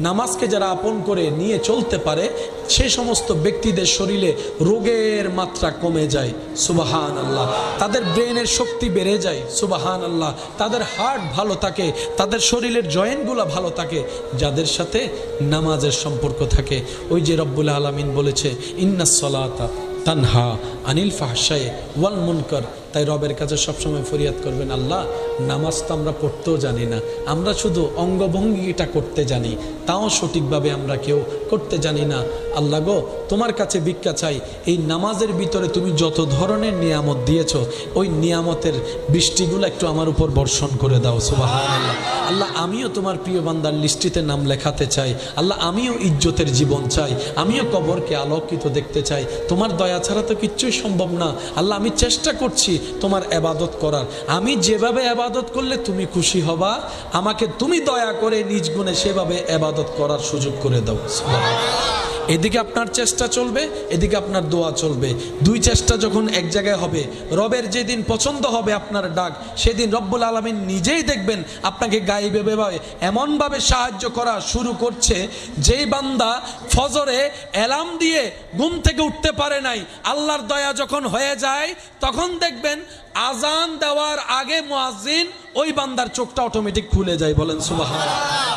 নামাজকে যারা আপন করে নিয়ে চলতে পারে সেই সমস্ত ব্যক্তিদের শরীরে রোগের মাত্রা কমে যায়, সুবহানাল্লাহ। তাদের ব্রেনের শক্তি বেড়ে যায়, সুবহানাল্লাহ। তাদের হার্ট ভালো থাকে, তাদের শরীরের জয়েন্টগুলো ভালো থাকে যাদের সাথে নামাজের সম্পর্ক থাকে। ওই যে রব্বুল আলামিন বলেছে ইন্নাস সালাতা তানহা আনিল ফাহশায়ে ওয়াল মুনকার। তাই রবের কাছে সবসময় ফরিয়াদ করবেন, আল্লাহ নামাজ তো আমরা পড়তেও জানি না, আমরা শুধু অঙ্গভঙ্গিটা করতে জানি, তাও সঠিকভাবে আমরা কেউ করতে জানি না। আল্লাহ গো, তোমার কাছে ভিক্ষা চাই, এই নামাজের ভিতরে তুমি যত ধরনের নিয়ামত দিয়েছো ওই নিয়ামতের বৃষ্টিগুলো একটু আমার উপর বর্ষণ করে দাও, সুবহানাল্লাহ। আল্লাহ আমিও তোমার প্রিয় বান্দার লিস্টিতে নাম লেখাতে চাই। আল্লাহ আমিও ইজ্জতের জীবন চাই, আমিও কবরকে আলোকিত দেখতে চাই। তোমার দয়া ছাড়া তো কিচ্ছুই সম্ভব না। আল্লাহ আমি চেষ্টা করছি তোমার ইবাদত করার, আমি যেভাবে ইবাদত করলে তুমি খুশি হবা আমাকে তুমি দয়া করে নিজ গুণে সেভাবে ইবাদত করার সুযোগ করে দাও। এদিকে আপনার চেষ্টা চলবে, এদিকে আপনার দোয়া চলবে। দুই চেষ্টা যখন এক জায়গায় হবে, রবের যেদিন পছন্দ হবে আপনার ডাক, সেদিন রব্বুল আলামিন নিজেই দেখবেন আপনাকে গাইবে এমনভাবে সাহায্য করা শুরু করছে, যেই বান্দা ফজরে অ্যালার্ম দিয়ে ঘুম থেকে উঠতে পারে নাই, আল্লাহর দয়া যখন হয়ে যায় তখন দেখবেন আজান দেওয়ার আগে মুয়াজ্জিন ওই বান্দার চোখটা অটোমেটিক খুলে যায়। বলেন সুবহানাল্লাহ।